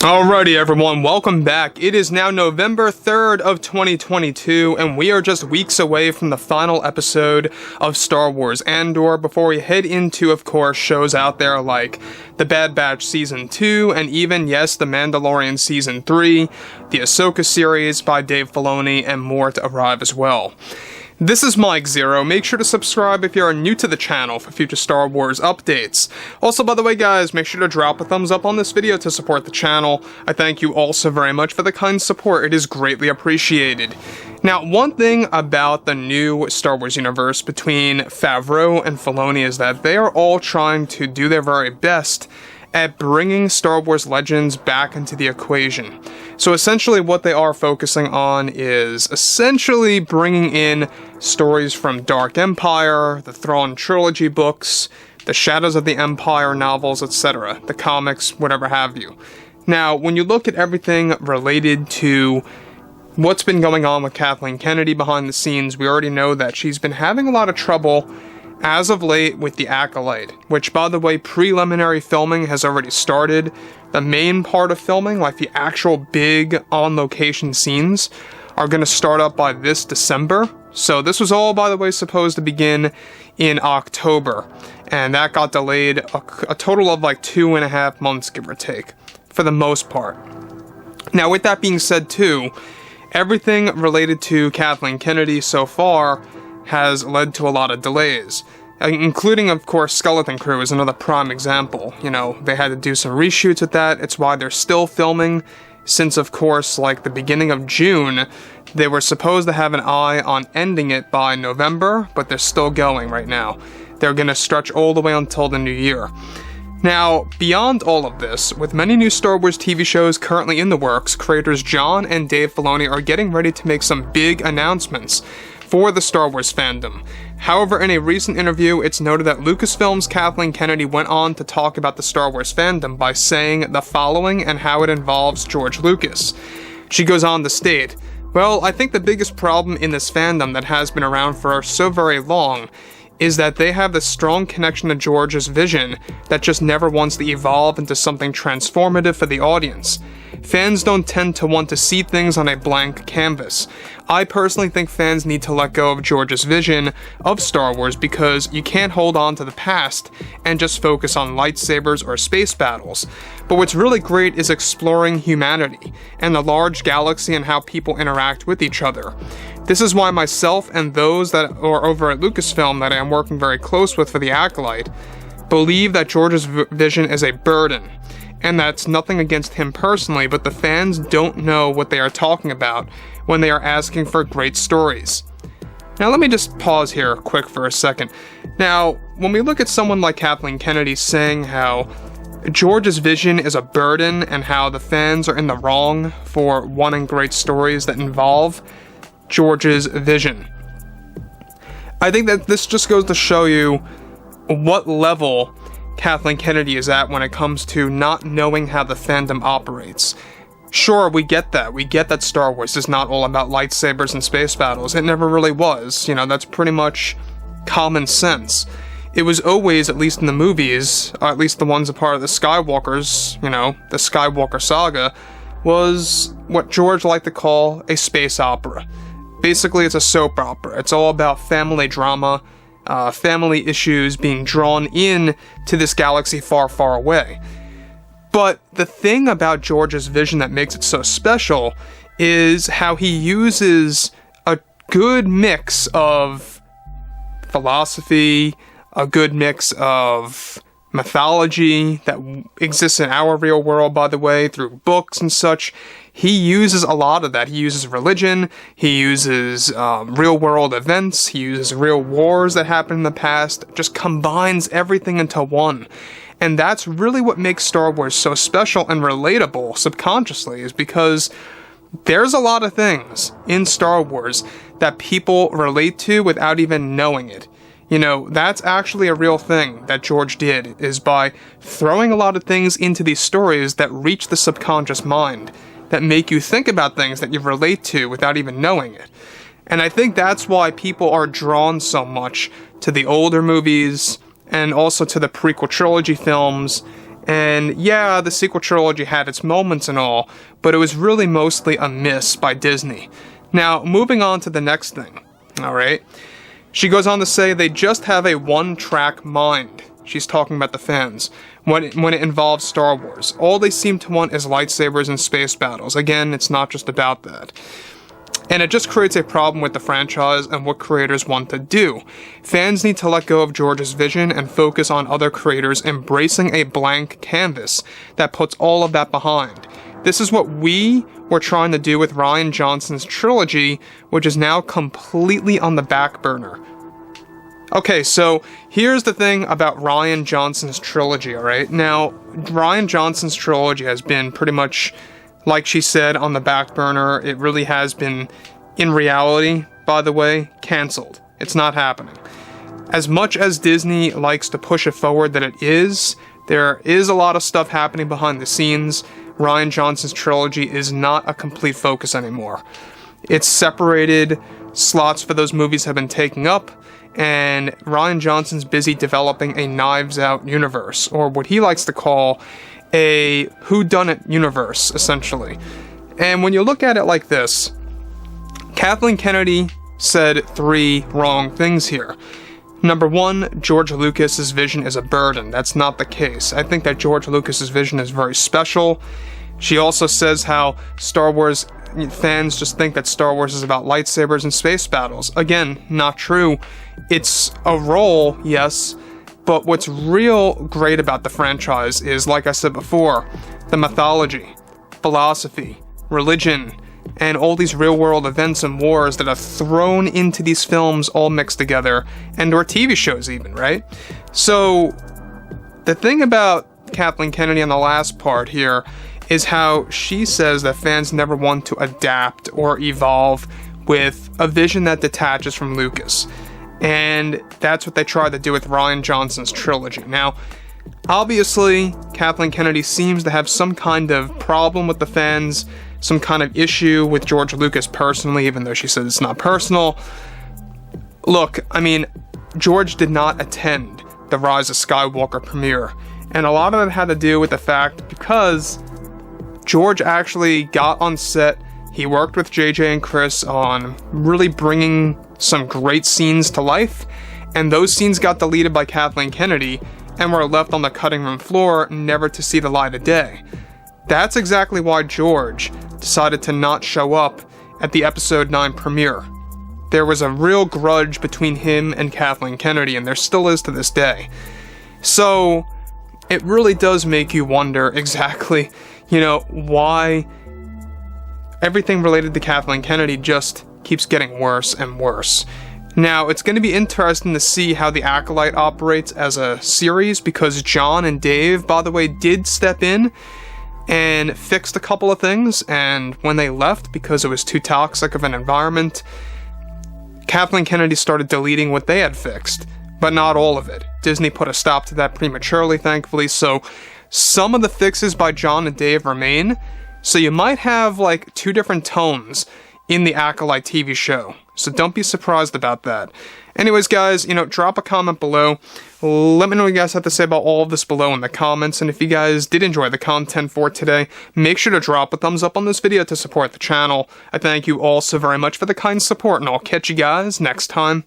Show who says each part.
Speaker 1: Alrighty everyone, welcome back. It is now November 3rd of 2022, and we are just weeks away from the final episode of Star Wars Andor before we head into, of course, shows out there like The Bad Batch Season 2, and even, yes, The Mandalorian Season 3, the Ahsoka series by Dave Filoni, and more to arrive as well. This is Mike Zero. Make sure to subscribe if you are new to the channel for future Star Wars updates. Also, by the way guys, make sure to drop a thumbs up on this video to support the channel. I thank you also very much for the kind support. It is greatly appreciated. Now, one thing about the new Star Wars universe between Favreau and Filoni is that they are all trying to do their very best at bringing Star Wars Legends back into the equation. So essentially what they are focusing on is essentially bringing in stories from Dark Empire, the Thrawn trilogy books, the Shadows of the Empire novels, etc., the comics, whatever have you. Now, when you look at everything related to what's been going on with Kathleen Kennedy behind the scenes, we already know that she's been having a lot of trouble as of late with the Acolyte, which, by the way, preliminary filming has already started. The main part of filming, like the actual big on-location scenes, are going to start up by this December. So this was all, by the way, supposed to begin in October, and that got delayed a total of like 2.5 months, give or take, for the most part. Now, with that being said, too, everything related to Kathleen Kennedy so far has led to a lot of delays, including, of course, Skeleton Crew is another prime example. You know, they had to do some reshoots with that. It's why they're still filming, since, of course, like the beginning of June, they were supposed to have an eye on ending it by November, but they're still going right now. They're going to stretch all the way until the new year. Now, beyond all of this, with many new Star Wars TV shows currently in the works, creators John and Dave Filoni are getting ready to make some big announcements for the Star Wars fandom. However, in a recent interview, it's noted that Lucasfilm's Kathleen Kennedy went on to talk about the Star Wars fandom by saying the following and how it involves George Lucas. She goes on to state, "Well, I think the biggest problem in this fandom that has been around for so very long is that they have this strong connection to George's vision that just never wants to evolve into something transformative for the audience. Fans don't tend to want to see things on a blank canvas. I personally think fans need to let go of George's vision of Star Wars because you can't hold on to the past and just focus on lightsabers or space battles. But what's really great is exploring humanity and the large galaxy and how people interact with each other. This is why myself and those that are over at Lucasfilm that I am working very close with for the Acolyte believe that George's vision is a burden. And that's nothing against him personally, but the fans don't know what they are talking about when they are asking for great stories." Now let me just pause here quick for a second. Now, when we look at someone like Kathleen Kennedy saying how George's vision is a burden and how the fans are in the wrong for wanting great stories that involve George's vision, I think that this just goes to show you what level Kathleen Kennedy is at when it comes to not knowing how the fandom operates. Sure, we get that. We get that Star Wars is not all about lightsabers and space battles. It never really was. You know, that's pretty much common sense. It was always, at least in the movies, or at least the ones a part of the Skywalkers, you know, the Skywalker saga, was what George liked to call a space opera. Basically, it's a soap opera. It's all about family drama, family issues being drawn in to this galaxy far, far away. But the thing about George's vision that makes it so special is how he uses a good mix of philosophy, a good mix of mythology that exists in our real world, by the way, through books and such. He uses a lot of that. He uses religion, he uses real-world events, he uses real wars that happened in the past, just combines everything into one. And that's really what makes Star Wars so special and relatable subconsciously, is because there's a lot of things in Star Wars that people relate to without even knowing it. You know, that's actually a real thing that George did, is by throwing a lot of things into these stories that reach the subconscious mind, that make you think about things that you relate to without even knowing it. And I think that's why people are drawn so much to the older movies, and also to the prequel trilogy films, And yeah, the sequel trilogy had its moments and all, but it was really mostly a miss by Disney. Now, moving on to the next thing, alright? She goes on to say they just have a one-track mind. She's talking about the fans. When it involves Star Wars. All they seem to want is lightsabers and space battles. Again, it's not just about that. And it just creates a problem with the franchise and what creators want to do. Fans need to let go of George's vision and focus on other creators embracing a blank canvas that puts all of that behind. This is what we were trying to do with Rian Johnson's trilogy, which is now completely on the back burner. Okay, so here's the thing about Rian Johnson's trilogy, alright? Now, Rian Johnson's trilogy has been pretty much, like she said, on the back burner. It really has been, in reality, by the way, cancelled. It's not happening. As much as Disney likes to push it forward that it is, there is a lot of stuff happening behind the scenes. Rian Johnson's trilogy is not a complete focus anymore. It's separated, slots for those movies have been taken up, and Rian Johnson's busy developing a Knives Out universe, or what he likes to call a whodunit universe, essentially. And when you look at it like this, Kathleen Kennedy said 3 wrong things here. Number 1, George Lucas's vision is a burden. That's not the case. I think that George Lucas's vision is very special. She also says how Star Wars fans just think that Star Wars is about lightsabers and space battles. Again, not true. It's a role, yes, but what's real great about the franchise is, like I said before, the mythology, philosophy, religion, and all these real-world events and wars that are thrown into these films all mixed together, and or TV shows even, right? So, the thing about Kathleen Kennedy on the last part here is how she says that fans never want to adapt or evolve with a vision that detaches from Lucas. And that's what they tried to do with Rian Johnson's trilogy. Now, obviously, Kathleen Kennedy seems to have some kind of problem with the fans, some kind of issue with George Lucas personally, even though she says it's not personal. Look, I mean, George did not attend the Rise of Skywalker premiere, and a lot of it had to do with the fact because George actually got on set, he worked with JJ and Chris on really bringing some great scenes to life, and those scenes got deleted by Kathleen Kennedy and were left on the cutting room floor never to see the light of day. That's exactly why George decided to not show up at the episode 9 premiere. There was a real grudge between him and Kathleen Kennedy, and there still is to this day. So, it really does make you wonder exactly, why everything related to Kathleen Kennedy just keeps getting worse and worse. Now, it's going to be interesting to see how the Acolyte operates as a series, because John and Dave, by the way, did step in and fixed a couple of things, and when they left because it was too toxic of an environment, Kathleen Kennedy started deleting what they had fixed, but not all of it. Disney put a stop to that prematurely, thankfully, so some of the fixes by John and Dave remain, so you might have, 2 different tones in the Acolyte TV show, so don't be surprised about that. Anyways, guys, drop a comment below. Let me know what you guys have to say about all of this below in the comments, and if you guys did enjoy the content for today, make sure to drop a thumbs up on this video to support the channel. I thank you all so very much for the kind support, and I'll catch you guys next time.